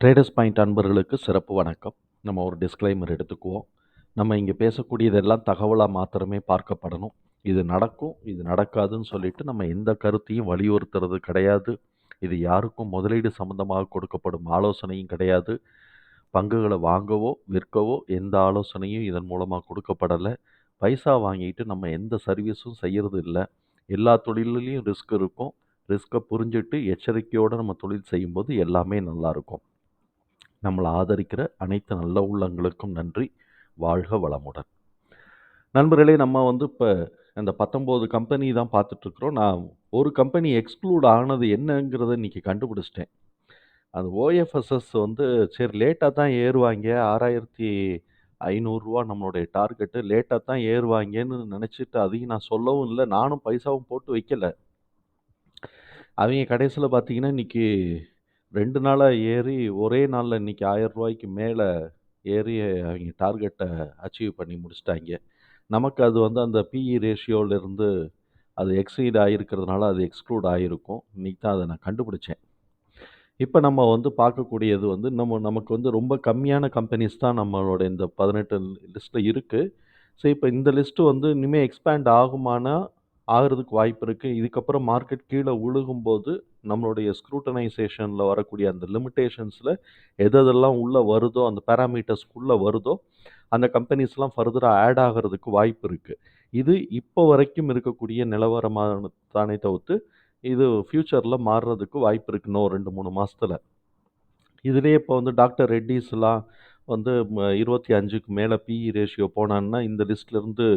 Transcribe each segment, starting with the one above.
Traders point அன்பர்களுக்கு சிறப்பு வணக்கம். நம்ம ஒரு டிஸ்க்ளைமர் எடுத்துக்குவோம். நம்ம இங்கே பேசக்கூடியதெல்லாம் தகவலாக மாத்திரமே பார்க்கப்படணும். இது நடக்கும், இது நடக்காதுன்னு சொல்லிட்டு நம்ம எந்த கருத்தையும் வலியுறுத்துறது கிடையாது. இது யாருக்கும் முதலீடு சம்பந்தமாக கொடுக்கப்படும் ஆலோசனையும் கிடையாது. பங்குகளை வாங்கவோ விற்கவோ எந்த ஆலோசனையும் இதன் மூலமாக கொடுக்கப்படலை. பைசா வாங்கிட்டு நம்ம எந்த சர்வீஸும் செய்யறது இல்லை. எல்லா தொழிலையும் ரிஸ்க் இருக்கும். ரிஸ்க்கை புரிஞ்சுட்டு எச்சரிக்கையோடு நம்ம தொழில் செய்யும்போது எல்லாமே நல்லாயிருக்கும். நம்மளை ஆதரிக்கிற அனைத்து நல்ல உள்ளங்களுக்கும் நன்றி. வாழ்க வளமுடன். நண்பர்களே, நம்ம இப்போ அந்த 19 கம்பெனி தான் பார்த்துட்ருக்குறோம். நான் ஒரு கம்பெனி எக்ஸ்க்ளூட் ஆனது என்னங்கிறத இன்றைக்கி கண்டுபிடிச்சிட்டேன். அது ஓஎஃப்எஸ்எஸ் சரி லேட்டாக தான் ஏறுவாங்க, 6500 நம்மளுடைய டார்கெட்டு, லேட்டாக தான் ஏறுவாங்கன்னு நினச்சிட்டு அதையும் நான் சொல்லவும் இல்லை, நானும் பைசாவும் போட்டு வைக்கல. அவங்க கடைசியில் பார்த்தீங்கன்னா இன்றைக்கி 2 நாளாக ஏறி ஒரே நாளில் இன்றைக்கி 1000 ரூபாய்க்கு மேலே ஏறி அவங்க டார்கெட்டை அச்சீவ் பண்ணி முடிச்சிட்டாங்க. நமக்கு அது அந்த பிஇ ரேஷியோவிலேருந்து அது எக்ஸீட் ஆகிருக்கிறதுனால அது எக்ஸ்க்ளூட் ஆகிருக்கும். இன்றைக்கி தான் அதை நான் கண்டுபிடிச்சேன். இப்போ நம்ம பார்க்கக்கூடியது நமக்கு ரொம்ப கம்மியான கம்பெனிஸ் தான் நம்மளோட இந்த 18 லிஸ்ட்டில் இருக்குது. ஸோ இப்போ இந்த லிஸ்ட்டு இனிமேல் எக்ஸ்பேண்ட் ஆகுமானா ஆகிறதுக்கு வாய்ப்பு இருக்குது. இதுக்கப்புறம் மார்க்கெட் கீழே விழுகும்போது நம்மளுடைய ஸ்க்ரூட்டனைசேஷனில் வரக்கூடிய அந்த லிமிட்டேஷன்ஸில் எதெல்லாம் உள்ளே வருதோ, அந்த பேராமீட்டர்ஸ்க்குள்ளே வருதோ, அந்த கம்பெனிஸ்லாம் ஃபர்தராக ஆட் ஆகிறதுக்கு வாய்ப்பு இருக்குது. இது இப்போ வரைக்கும் இருக்கக்கூடிய நிலவரமான தானே தவிர்த்து இது ஃப்யூச்சரில் மாறுறதுக்கு வாய்ப்பு இருக்குது இன்னும் 2-3 மாதத்தில். இதுலேயே இப்போ டாக்டர் ரெட்டிஸ்லாம் 25க்கு மேலே பிஇ ரேஷியோ போனான்னா இந்த லிஸ்ட்லேருந்து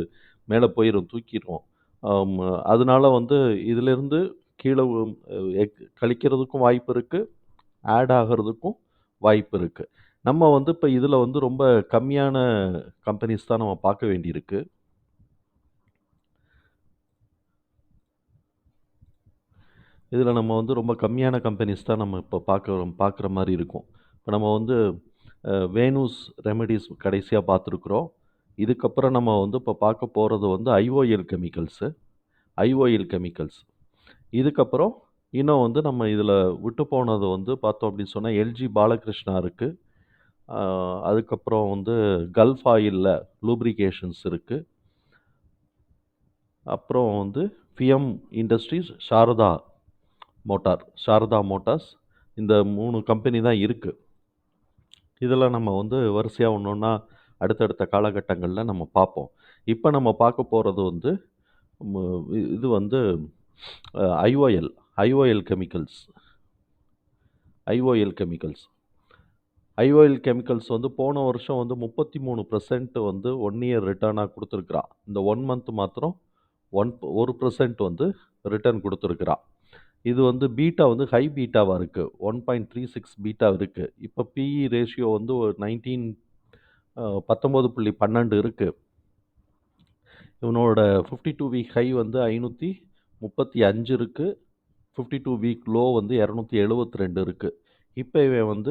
மேலே போயிடும், தூக்கிடுவோம். அதனால இதிலேருந்து கீழே கழிக்கிறதுக்கும் வாய்ப்பு இருக்குது, ஆட் ஆகிறதுக்கும் வாய்ப்பு இருக்குது. நம்ம இப்போ இதில் ரொம்ப கம்மியான கம்பெனிஸ் தான் நம்ம பார்க்க வேண்டியிருக்கு. இதில் நம்ம ரொம்ப கம்மியான கம்பெனிஸ் தான் நம்ம இப்போ பார்க்குற மாதிரி இருக்கும். இப்போ நம்ம வேணுஸ் ரெமெடிஸ் கடைசியாக பார்த்துருக்குறோம். இதுக்கப்புறம் நம்ம இப்போ பார்க்க போகிறது ஐஓஎல் கெமிக்கல்ஸ். இதுக்கப்புறம் இன்னும் நம்ம இதில் விட்டு போனது பார்த்தோம் அப்படின்னு சொன்னால் எல்ஜி பாலகிருஷ்ணா இருக்குது. அதுக்கப்புறம் கல்ஃப் ஆயிலில் லூப்ரிகேஷன்ஸ் இருக்குது. அப்புறம் ஃபிஎம் இண்டஸ்ட்ரீஸ், சாரதா மோட்டார்ஸ், இந்த 3 கம்பெனி தான் இருக்குது. இதில் நம்ம வரிசையாக ஒன்றா அடுத்தடுத்த காலகட்டங்களில் நம்ம பார்ப்போம். இப்போ நம்ம பார்க்க போகிறது இது ஐஓஎல் கெமிக்கல்ஸ். ஐஓஎல் கெமிக்கல்ஸ் போன வருஷம் 33% 1 இயர் ரிட்டர்னாக கொடுத்துருக்குறா. இந்த 1 மந்த் மாத்திரம் 1% ரிட்டர்ன் கொடுத்துருக்குறா. இது பீட்டா ஹை பீட்டாவாக இருக்குது, 1.36 பீட்டா இருக்குது. இப்போ பிஇ ரேஷியோ 19.12 இருக்குது. இவனோட 52 வீக் ஹை 535 இருக்குது, 52 வீக் லோ 272 இருக்குது. இப்போ இவன்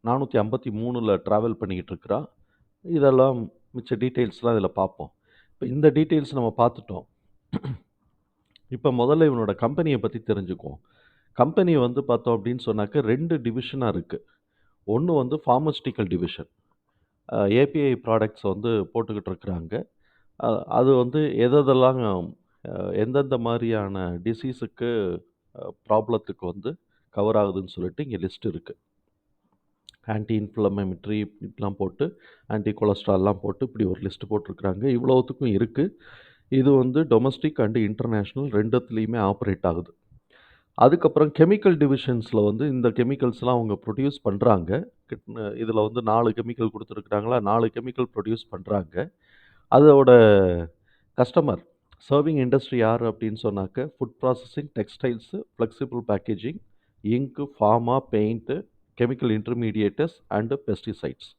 453 ட்ராவல் பண்ணிக்கிட்டு இருக்கிறான். இதெல்லாம் மிச்ச டீட்டெயில்ஸ்லாம் இதில் பார்ப்போம். இப்போ இந்த டீட்டெயில்ஸ் நம்ம பார்த்துட்டோம். இப்போ முதல்ல இவனோட கம்பெனியை பற்றி தெரிஞ்சுக்குவோம். கம்பெனி பார்த்தோம் அப்படின்னு சொன்னாக்க 2 டிவிஷனாக இருக்குது. ஒன்று ஃபார்மஸ்டிக்கல் டிவிஷன், ஏபிஐ ப்ராடக்ட்ஸ் போட்டுக்கிட்டு இருக்கிறாங்க. அது எதெல்லாம் எந்தெந்த மாதிரியான டிசீஸுக்கு ப்ராப்ளத்துக்கு கவர் ஆகுதுன்னு சொல்லிட்டு இங்கே லிஸ்ட் இருக்குது. ஆன்டி இன்ஃப்ளமேட்டரி இப்படிலாம் போட்டு, ஆன்டி கொலஸ்ட்ரால்லாம் போட்டு இப்படி ஒரு லிஸ்ட்டு போட்டிருக்கிறாங்க. இவ்வளோத்துக்கும் இருக்குது. இது டொமஸ்டிக் அண்டு இன்டர்நேஷ்னல் ரெண்டுத்துலேயுமே ஆப்ரேட் ஆகுது. அதுக்கப்புறம் கெமிக்கல் டிவிஷன்ஸில் இந்த கெமிக்கல்ஸ்லாம் அவங்க ப்ரொடியூஸ் பண்ணுறாங்க. இதில் 4 கெமிக்கல் கொடுத்துருக்குறாங்களா, 4 கெமிக்கல் ப்ரொடியூஸ் பண்ணுறாங்க. அதோட கஸ்டமர் சர்விங் இண்டஸ்ட்ரி யார் அப்படின்னு சொன்னாக்க food processing, textiles, flexible packaging, இங்கு, pharma, paint, chemical intermediates and pesticides.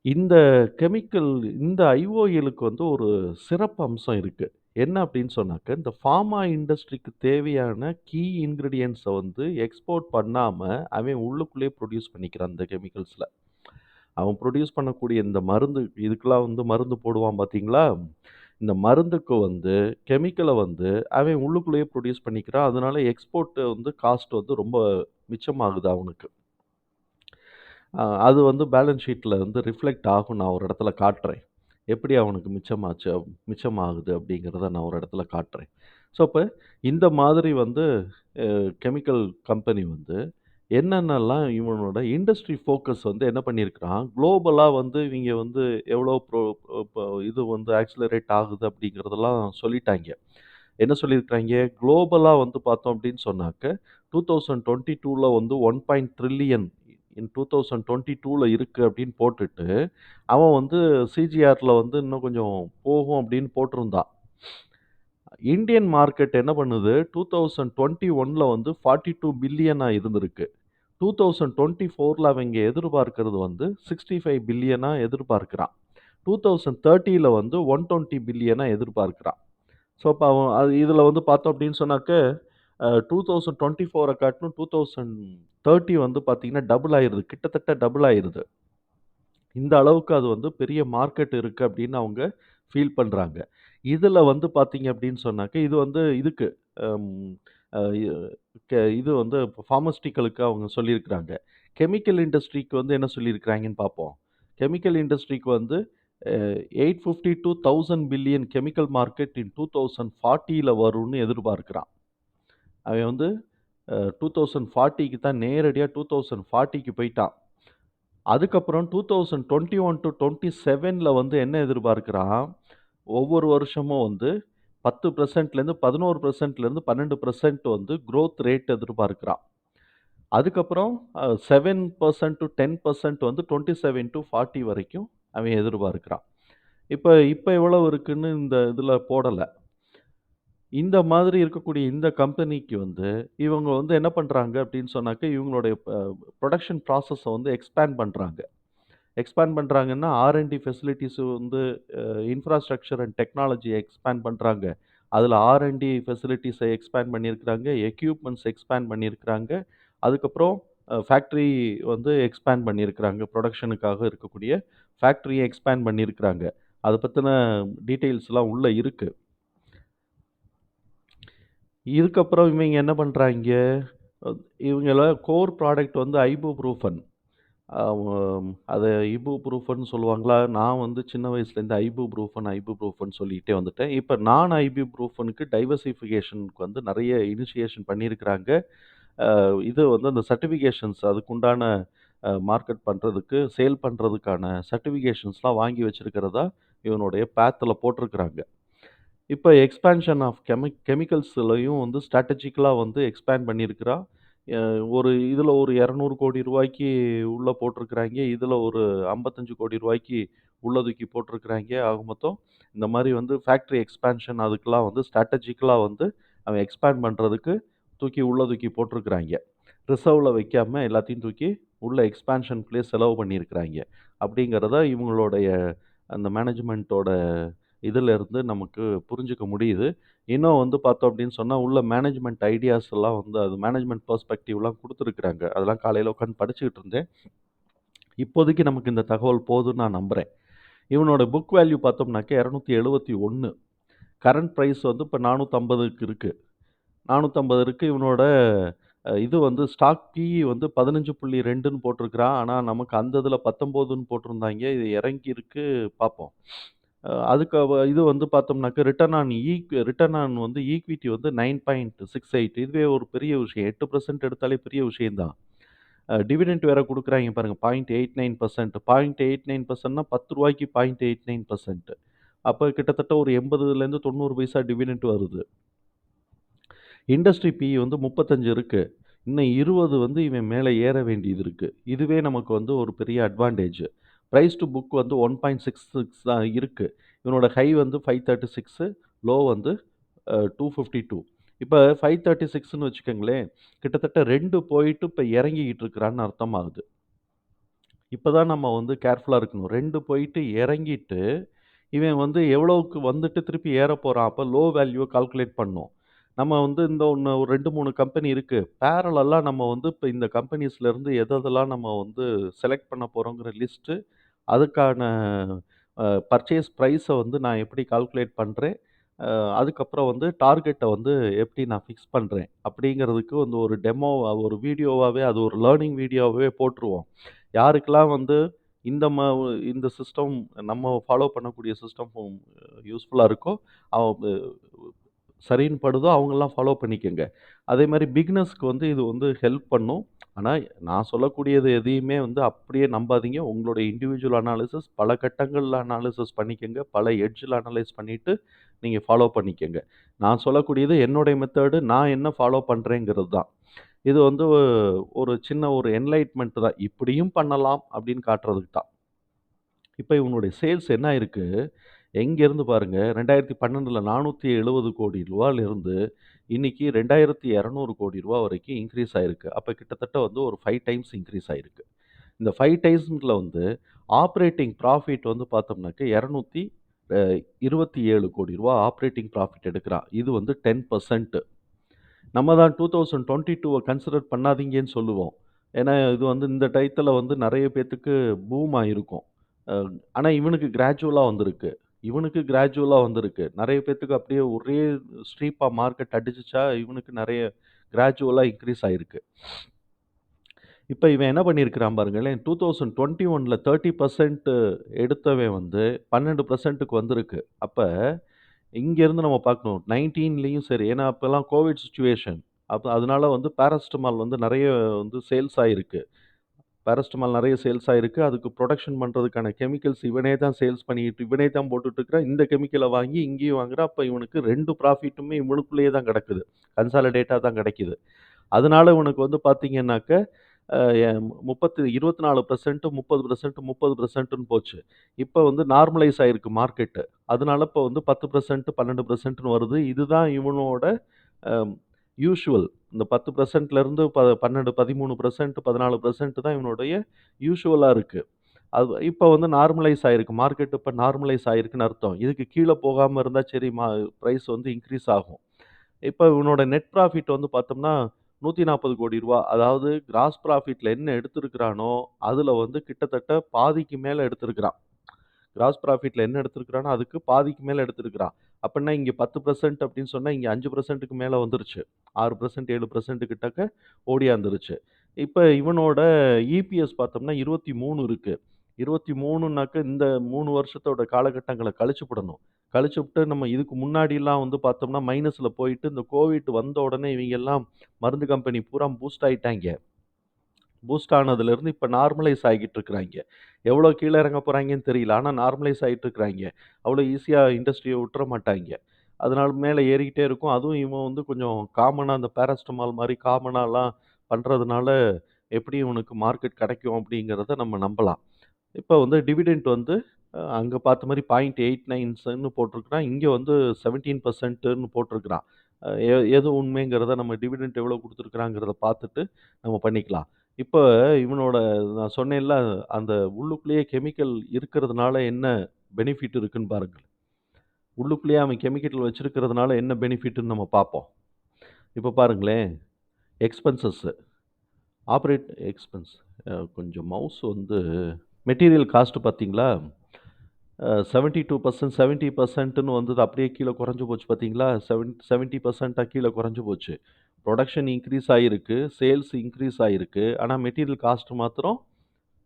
இந்த கெமிக்கல் இந்த ஐஓஎலுக்கு ஒரு சிறப்பு அம்சம் இருக்குது. என்ன அப்படின்னு சொன்னாக்க, இந்த ஃபார்மா இண்டஸ்ட்ரிக்கு தேவையான கீ இன்க்ரீடியன்ட்ஸை எக்ஸ்போர்ட் பண்ணாமல் அவன் உள்ளுக்குள்ளேயே ப்ரொடியூஸ் பண்ணிக்கிறான். இந்த கெமிக்கல்ஸில் அவன் ப்ரொடியூஸ் பண்ணக்கூடிய இந்த மருந்து, இதுக்கெல்லாம் மருந்து போடுவான் பார்த்தீங்களா, இந்த மருந்துக்கு கெமிக்கலை அவன் உள்ளுக்குள்ளேயே ப்ரொடியூஸ் பண்ணிக்கிறான். அதனால எக்ஸ்போர்ட்டு காஸ்ட் ரொம்ப மிச்சமாகுது அவனுக்கு. அது வந்து பேலன்ஸ் ஷீட்ல வந்து ரிஃப்ளெக்ட் ஆகும். நான் ஒரு இடத்துல காட்டுறேன். எப்படி அவனுக்கு மிச்சமாகுது அப்படிங்கிறத நான் ஒரு இடத்துல காட்டுறேன். ஸோ, அப்ப இந்த மாதிரி வந்து கெமிக்கல் கம்பெனி வந்து என்னென்னலாம் இவனோட இண்டஸ்ட்ரி ஃபோக்கஸ் வந்து என்ன பண்ணியிருக்கிறான், குளோபலா வந்து இவைங்க வந்து எவ்வளோ இப்போ இது வந்து ஆக்ஸலரேட் ஆகுது அப்படிங்கிறதெல்லாம் சொல்லிட்டாய்ங்க. என்ன சொல்லியிருக்கிறாய்ங்க, குளோபலா வந்து பார்த்தோம் அப்படின்னு சொன்னாக்க, 2022ல வந்து 1 ட்ரில்லியன் இன் 2022ல இருக்கு அப்படின்னு போட்டுட்டு, அவன் வந்து சிஜிஆர்ல வந்து இன்னும் கொஞ்சம் போகும் அப்படின்னு போட்டிருந்தான். இந்தியன் மார்க்கெட் என்ன பண்ணுது, 2021ல வந்து 42 பில்லியனா இருந்திருக்கு. 2024ல அவைங்க எதிர்பார்க்கிறது வந்து 65 பில்லியனா எதிர்பார்க்கிறான். 2030ல வந்து 120 பில்லியனா எதிர்பார்க்கிறான். ஸோ, அப்ப அவன் அது இதில வந்து பார்த்தோம் அப்படின்னு சொன்னாக்க, 2024 காட்டிலும் 2030 வந்து பார்த்தீங்கன்னா, டபுள் ஆயிருது. கிட்டத்தட்ட டபுள் ஆயிருது. இந்த அளவுக்கு அது வந்து பெரிய மார்க்கெட் இருக்கு அப்படின்னு அவங்க ஃபீல் பண்றாங்க. இதுல வந்து பார்த்தீங்க அப்படின்னு சொன்னாக்க, இது வந்து இதுக்கு அம் அ இ இது வந்து பார்மஸ்யூட்டிகலுக்கு அவங்க சொல்லியிருக்கிறாங்க. கெமிக்கல் இண்டஸ்ட்ரிக்கு வந்து என்ன சொல்லியிருக்கிறாங்கன்னு பார்ப்போம். கெமிக்கல் இண்டஸ்ட்ரிக்கு வந்து அ 850-1000 பில்லியன் கெமிக்கல் மார்க்கெட் இன் 2040ல வரும்னு எதிர்பார்க்கிறான். அவன் வந்து 2040க்கு தான் நேரடியா 2040க்கு போயிட்டான். அதுக்கப்புறம் 2021-27ல வந்து என்ன எதிர்பார்க்கிறான், ஒவ்வொரு வருஷமும் வந்து 10%லேருந்து 11%லேருந்து 12% வந்து குரோத் ரேட் எதிர்பார்க்கிறான். அதுக்கப்புறம் 7% to 10% வந்து 27 to 40 வரைக்கும் அவன் எதிர்பார்க்கிறான். இப்ப இப்ப எவ்வளவு இருக்குன்னு இந்த இதுல போடல. இந்த மாதிரி இருக்கக்கூடிய இந்த கம்பெனிக்கு வந்து, இவங்க வந்து என்ன பண்றாங்க அப்படின்னு சொன்னாக்க, இவங்களுடைய புரொடக்ஷன் ப்ராசஸ வந்து எக்ஸ்பேண்ட் பண்றாங்க. எக்ஸ்பேண்ட் பண்றாங்கன்னா, ஆர்&டி ஃபெசிலிட்டீஸ் வந்து இன்ஃப்ராஸ்ட்ரக்சர் அண்ட் டெக்னாலஜிய எக்ஸ்பேண்ட் பண்றாங்க. அதுல ஆர்&டி ஃபெசிலிட்டீஸ எக்ஸ்பேண்ட் பண்ணியிருக்கிறாங்க. எக்யூப்மென்ட்ஸ் எக்ஸ்பேண்ட் பண்ணியிருக்கிறாங்க. அதுக்கப்புறம் ஃபேக்டரி வந்து எக்ஸ்பேண்ட் பண்ணியிருக்கிறாங்க. புரொடக்ஷனுக்காக இருக்கக்கூடிய ஃபேக்டரிய எக்ஸ்பேண்ட் பண்ணியிருக்கிறாங்க. அத பத்தின டீட்டெயில்ஸ்லாம் உள்ள இருக்கு. இதுக்கப்புறம் இவைங்க என்ன பண்றாய்ங்க, அ இவங்கள கோர் ப்ராடக்ட் வந்து ஐபுப்ரூஃபன். அத இபுப்ரூஃபன் சொல்லுவாங்களா? நான் வந்து சின்ன வயசுலேருந்து ஐபுப்ரூஃபன் சொல்லிட்டே வந்துட்டேன். இப்ப நான் ஐபுப்ரூஃபனுக்கு டைவர்சிஃபிகேஷனுக்கு வந்து நெறைய இனிஷியேஷன் பண்ணியிருக்கிறாங்க. இது வந்து அந்த சர்டிஃபிகேஷன்ஸ் அதுக்குண்டான மார்க்கெட் பண்றதுக்கு, சேல் பண்றதுக்கான சர்டிஃபிகேஷன்ஸ்லாம் வாங்கி வச்சிருக்கிறதா இவனுடைய பேத்ல போட்டிருக்கிறாங்க. இப்ப எக்ஸ்பான்ஷன் ஆஃப் கெமிக்கல்ஸ்லயும் வந்து ஸ்ட்ராட்டஜிக்கலா வந்து எக்ஸ்பேண்ட் பண்ணியிருக்கிறா. அ ஒரு இதுல ஒரு ரூ. 200,00,00,000 உள்ள போட்டிருக்கிறாய்ங்க. இதுல ஒரு ரூ. 55,00,00,000 உள்ள தூக்கி போட்டிருக்கிறாய்ங்க. ஆக மொத்தம் இந்த மாரி வந்து ஃபேக்டரி எக்ஸ்பான்ஷன் அதுக்கெல்லாம் வந்து ஸ்ட்ராட்டஜிக்கலா வந்து அவன் எக்ஸ்பேண்ட் பண்றதுக்கு தூக்கி போட்டிருக்கிறாய்ங்க. ரிசர்வ்ல வைக்காம எல்லாத்தையும் தூக்கி உள்ள எக்ஸ்பான்ஷன்க்குள்ளயே செலவு பண்ணியிருக்கிறாய்ங்க. அப்படிங்கிறத இவங்களுடைய அந்த மேனேஜ்மென்ட்டோட இதிலிருந்து நமக்கு புரிஞ்சுக்க முடியுது. இன்னும் வந்து பார்த்தோம் அப்படின்னு சொன்னா, உள்ள மேனேஜ்மென்ட் ஐடியாஸ் எல்லாம் வந்து அது மேனேஜ்மென்ட் பெர்ஸ்பெக்டிவ்லாம் குடுத்துருக்காங்க. அதெல்லாம் காலையில உட்காந்து படிச்சுக்கிட்டு இருந்தேன். இப்போதைக்கு நமக்கு இந்த தகவல் போதும்னு நான் நம்புறேன். இவனோட புக் வேல்யூ பார்த்தோம்னாக்க 271. கரண்ட் பிரைஸ் வந்து இப்ப 450க்கு இருக்கு. 450 இருக்கு. இவனோட இது வந்து ஸ்டாக் பிஇ வந்து 15.2ன்னு போட்டிருக்கிறான். ஆனா, நமக்கு அந்த இதுல 19ன்னு போட்டிருந்தாய்ங்க. இது இறங்கியிருக்கு பார்ப்போம். அதுக்கு இது வந்து பார்த்தோம்னாக்க ரிட்டர்ன் ஆன் வந்து ஈக்விட்டி வந்து 9.68. இதுவே ஒரு பெரிய விஷயம். 8% எடுத்தாலே பெரிய விஷயம் தான். டிவிடெண்ட் வேற குடுக்குறாய்ங்க பாருங்க. 0.89%. 0.89%ன்னா ரூ. 10க்கு 0.89%. அப்ப கிட்டத்தட்ட ஒரு 80லேருந்து 90 பைசா டிவிடெண்ட் வருது. இண்டஸ்ட்ரி பிஇ வந்து 35 இருக்கு. இன்னும் 20 வந்து இவன் மேல ஏற வேண்டியது இருக்கு. இதுவே நமக்கு வந்து ஒரு பெரிய அட்வான்டேஜ். பிரைஸ் டூ புக் வந்து 1.66 தான் இருக்கு. இவனோட ஹை வந்து 536, லோ வந்து 252. இப்ப 536ன்னு வச்சுக்கங்களேன், கிட்டத்தட்ட 2 போயிட்டு இப்ப இறங்கிக்கிட்டு இருக்கிறான்னு அர்த்தமாகுது. இப்ப தான் நம்ம வந்து கேர்ஃபுல்லா இருக்கணும். 2 போயிட்டு இறங்கிட்டு, இவன் வந்து எவ்வளவுக்கு வந்துட்டு திருப்பி ஏறப்போறான். அப்ப லோ வேல்யூவ கால்குலேட் பண்ணணும். நம்ம வந்து இந்த ஒரு 2, 3 கம்பெனி இருக்கு. பேரலலா நம்ம வந்து இப்ப இந்த கம்பெனீஸ்லருந்து எதெல்லாம் நம்ம வந்து செலக்ட் பண்ண போறோங்கிற லிஸ்ட்டு, அதுக்கான பர்ச்சேஸ் பிரைஸ வந்து நான் எப்படி கால்குலேட் பண்றேன், அ அதுக்கப்புறம் வந்து டார்கெட்ட வந்து எப்படி நான் ஃபிக்ஸ் பண்றேன், அப்படிங்கிறதுக்கு வந்து ஒரு வீடியோவாவே அது ஒரு லேர்னிங் வீடியோவாவே போட்டுருவோம். யாருக்கெல்லாம் வந்து இந்த ம இந்த சிஸ்டம் நம்ம ஃபாலோ பண்ணக்கூடிய சிஸ்டம் யூஸ்ஃபுல்லா இருக்கோ, அவ சரின்னு படுதோ அவங்கலாம் ஃபாலோ பண்ணிக்கங்க. அதே மாரி பிகினர்ஸ்க்கு வந்து இது வந்து ஹெல்ப் பண்ணும். ஆனா, நான் சொல்லக்கூடியது எதையுமே வந்து அப்படியே நம்பாதீங்க. உங்களுடைய இண்டிவிஜுவல் அனாலிசிஸ் பல கட்டங்கள்ல அனாலிசிஸ் பண்ணிக்கங்க. பல எட்ஜ்ல அனலைஸ் பண்ணிட்டு நீங்க ஃபாலோ பண்ணிக்கங்க. நான் சொல்லக்கூடியது என்னுடைய மெத்தடு. நான் என்ன ஃபாலோ பண்றேங்கிறது தான். இது வந்து ஒரு சின்ன ஒரு என்லைட்மென்ட் தான். இப்படியும் பண்ணலாம் அப்படின்னு காட்டுறதுக்கு தான். இப்ப இவனுடைய சேல்ஸ் என்ன ஆயிருக்கு? எங்கேருந்து பாருங்க 2012ல ரூ. 470,00,00,000 இருந்து இன்னைக்கு ரூ. 2,200,00,00,000 வரைக்கும் இன்கிரீஸ் ஆயிருக்கு. அப்ப கிட்டத்தட்ட வந்து ஒரு 5 டைம்ஸ் இன்கிரீஸ் ஆயிருக்கு. இந்த 5 டைம்ஸ்ல வந்து ஆப்பரேட்டிங் ப்ராஃபிட் வந்து பார்த்தோம்னாக்க அ 27,00,00,000 ஆப்பரேட்டிங் ப்ராஃபிட் எடுக்குறான். இது வந்து 10%. நம்ம தான் 2022 கன்சிடர் பண்ணாதீங்கன்னு சொல்லுவோம். ஏன்னா, இது வந்து இந்த டயத்துல வந்து நெறைய பேத்துக்கு பூம் ஆயிருக்கும். அ ஆனா இவனுக்கு கிராஜுவலா வந்திருக்கு. நெறைய பேத்துக்கு அப்படியே ஒரே ஸ்டீப்பா மார்க்கெட் அடிச்சுச்சா, இவனுக்கு நெறைய கிராஜுவலா இன்கிரீஸ் ஆயிருக்கு. இப்ப இவன் என்ன பண்ணியிருக்கிறான் பாருங்களேன், 2021ல 30% எடுத்தவன் வந்து 12%க்கு வந்திருக்கு. அப்ப இங்கேருந்து நம்ம பார்க்கணும். 19லயும் சரி, ஏன்னா அப்பலாம் கோவிட் சிச்சுவேஷன். அப்ப அதனால வந்து பேராசிட்டமால் வந்து நெறைய வந்து சேல்ஸ் ஆயிருக்கு. பேராசிட்டமால் நெறைய சேல்ஸ் ஆயிருக்கு. அதுக்கு புரொடக்ஷன் பண்றதுக்கான கெமிக்கல்ஸ் இவனே தான் சேல்ஸ் பண்ணிட்டு இவனே தான் போட்டுட்டு இருக்கிறான். இந்த கெமிக்கல வாங்கி இங்கேயும் வாங்குறான். அப்ப இவனுக்கு 2 ப்ராஃபிட்டுமே இவனுக்குள்ளேயே தான் கிடக்குது. கன்சாலிடேட்டா தான் கிடைக்குது. அதனால இவனுக்கு வந்து பார்த்தீங்கன்னாக்க, அ எ 24% 30% 30%ன்னு போச்சு. இப்ப வந்து நார்மலைஸ் ஆயிருக்கு மார்க்கெட்டு. அதனால இப்ப வந்து 10% 12%ன்னு வருது. இதுதான் இவனோட அ யூசுவல். இந்த 10%லேருந்து 12, 13%, 14% தான் இவனுடைய யூசுவலா இருக்கு. அது இப்ப வந்து நார்மலைஸ் ஆயிருக்கு. மார்க்கெட் இப்ப நார்மலைஸ் ஆயிருக்குன்னு அர்த்தம். இதுக்கு கீழ போகாம இருந்தா சரி பிரைஸ் வந்து இன்கிரீஸ் ஆகும். இப்ப இவனோட நெட் ப்ராஃபிட் வந்து பார்த்தோம்னா, ரூ. 140,00,00,000. அதாவது கிராஸ் ப்ராஃபிட்ல என்ன எடுத்திருக்கிறானோ, அதுல வந்து கிட்டத்தட்ட பாதிக்கு மேல எடுத்திருக்கிறான். கிராஸ் ப்ராஃபிட்ல என்ன எடுத்திருக்கிறானோ, அதுக்கு பாதிக்கு மேல எடுத்திருக்கிறான். அப்பன்னா இங்க 10% அப்படின்னு சொன்னா, இங்க 5%க்கு மேல வந்துருச்சு. 6% 7% கிட்டக்க ஓடியாந்துருச்சு. இப்ப இவனோட இபிஎஸ் பார்த்தோம்னா 23 இருக்கு. 23னாக்க இந்த 3 வருஷத்தோட காலகட்டங்கள கழிச்சுப்புடணும். கழிச்சுப்புட்டு நம்ம இதுக்கு முன்னாடிலாம் வந்து பார்த்தோம்னா, மைனஸ்ல போயிட்டு இந்த கோவிட் வந்த உடனே இவைங்கெல்லாம் மருந்து கம்பெனி பூரா பூஸ்ட் ஆயிட்டாய்ங்க. பூஸ்ட் ஆனதுலேருந்து இப்ப நார்மலைஸ் ஆகிட்டு இருக்கிறாய்ங்க. எவ்வளோ கீழ இறங்க போறாய்ங்கன்னு தெரியல. ஆனா நார்மலைஸ் ஆயிட்டு இருக்கிறாய்ங்க. அவ்வளோ ஈஸியா இண்டஸ்ட்ரிய விட்டுற மாட்டாய்ங்க. அதனால மேல ஏறிக்கிட்டே இருக்கும். அதுவும் இவன் வந்து கொஞ்சம் காமனா அந்த பேராசிட்டமால் மாரி காமனாலாம் பண்றதுனால, எப்படியும் இவனுக்கு மார்க்கெட் கிடைக்கும் அப்படிங்கிறத நம்ம நம்பலாம். இப்ப வந்து டிவிடெண்ட் வந்து அங்க பார்த்த மாரி 0.89ன்னு போட்டிருக்கிறான். இங்க வந்து 17%ன்னு போட்டிருக்கிறான். எது உண்மைங்கிறத நம்ம டிவிடெண்ட் எவ்வளோ குடுத்துருக்கிறாங்கிறத பார்த்துட்டு நம்ம பண்ணிக்கலாம். இப்ப இவனோட நான் சொன்னேன்ல, அந்த உள்ளுக்குள்ளேயே கெமிக்கல் இருக்கிறதுனால என்ன பெனிஃபிட் இருக்குன்னு பாருங்கள். உள்ளுக்குள்ளேயே அவன் கெமிக்கல் வச்சிருக்கிறதுனால என்ன பெனிஃபிட்ன்னு நம்ம பார்ப்போம். இப்ப பாருங்களேன், எக்ஸ்பென்சஸ் ஆப்பரேட் எக்ஸ்பென்ஸ் கொஞ்சம் மவுஸ் வந்து மெட்டீரியல் காஸ்ட் பார்த்தீங்களா? 72% 70%ன்னு வந்தது அப்படியே கீழ குறைஞ்சு போச்சு பார்த்தீங்களா? 70%ஆ கீழ குறைஞ்சு போச்சு. புரொடக்ஷன் இன்கிரீஸ் ஆயிருக்கு. சேல்ஸ் இன்கிரீஸ் ஆயிருக்கு. ஆனா மெட்டீரியல் காஸ்ட் மாத்திரம்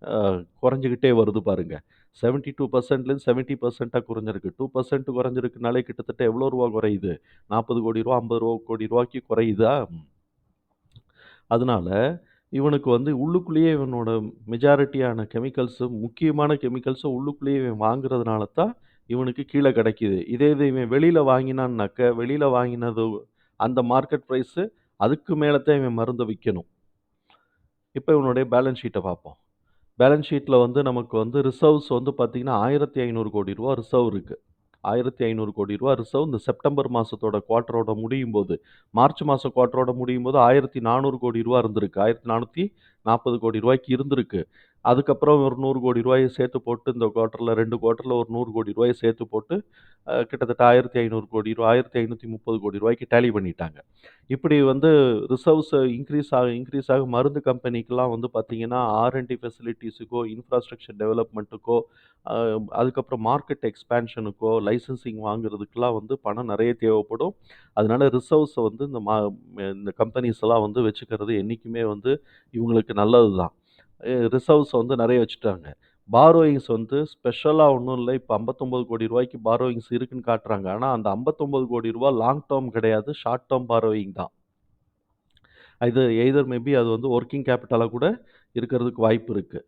அ குறைஞ்சுகிட்டே வருது பாருங்க. 72%லேருந்து 70%ஆ குறைஞ்சிருக்கு. 2% குறைஞ்சிருக்குனாலே கிட்டத்தட்ட எவ்வளோ ரூவா குறையுது? ரூ. 40,00,00,000 ரூ. 50,00,00,000 குறையுதா? அதனால, இவனுக்கு வந்து உள்ளுக்குள்ளேயே இவனோட மெஜாரிட்டியான கெமிக்கல்ஸு முக்கியமான கெமிக்கல்ஸ உள்ளுக்குள்ளேயே இவன் வாங்குறதுனால தான், இவனுக்கு கீழ கிடைக்குது. இதே இது இவன் வெளியில வாங்கினான்னாக்க, வெளியில வாங்கினது அந்த மார்க்கெட் பிரைஸு அதுக்கு மேல தான் இவன் மருந்த விக்கணும். இப்ப இவனுடைய பேலன்ஸ் ஷீட்ட பார்ப்போம். பேலன்ஸ் ஷீட்ல வந்து நமக்கு வந்து ரிசர்வ்ஸ் வந்து பார்த்தீங்கன்னா, ரூ. 1,500,00,00,000 ரிசர்வ் இருக்கு. ரூ. 1,500,00,00,000 ரிசர்வ் இந்த செப்டம்பர் மாசத்தோட குவார்ட்டரோட முடியும்போது, மார்ச் மாசம் குவார்ட்டரோட முடியும்போது ரூ. 1,400,00,000 இருந்திருக்கு. ரூ. 1,440,00,000 இருந்திருக்கு. அதுக்கப்புறம் ஒரு ரூ. 100,00,00,000 சேர்த்து போட்டு இந்த குவார்ட்டர்ல 2 குவார்ட்டர்ல ஒரு ரூ. 100,00,00,000 சேர்த்து போட்டு கிட்டத்தட்ட ரூ. 1,500,00,00,000 ரூ. 1,530,00,00,000 டேலி பண்ணிட்டாங்க. இப்படி வந்து ரிசர்வ்ஸ் இன்கிரீஸ் ஆக மருந்து கம்பெனிக்கெல்லாம் வந்து பார்த்தீங்கன்னா, ஆர்&டி ஃபெசிலிட்டீஸுக்கோ, இன்ஃப்ராஸ்ட்ரக்சர் டெவலப்மென்ட்டுக்கோ, அ அதுக்கப்புறம் மார்க்கெட் எக்ஸ்பான்ஷனுக்கோ, லைசென்சிங் வாங்குறதுக்குலாம் வந்து பணம் நெறைய தேவைப்படும். அதனால ரிசர்வ்ஸ வந்து இந்த கம்பெனிஸ் எல்லாம் வந்து வச்சுக்கிறது என்னைக்குமே வந்து இவங்களுக்கு நல்லது தான். ரிசர்வ்ஸ் வந்து நெறைய வச்சுட்டாங்க. பாரோயிங்ஸ் வந்து ஸ்பெஷலா ஒண்ணும் இல்ல. இப்ப ரூ. 59,00,00,000 பாரோயிங்ஸ் இருக்குன்னு காட்டுறாங்க. ஆனா அந்த ரூ. 59,00,00,000 லாங் டெர்ம் கிடையாது. ஷார்ட் டெர்ம் பாரோயிங் தான். இது எய்தர் மேபி அது வந்து வொர்க்கிங் கேப்பிட்டலா கூட இருக்கிறதுக்கு வாய்ப்பு இருக்கு.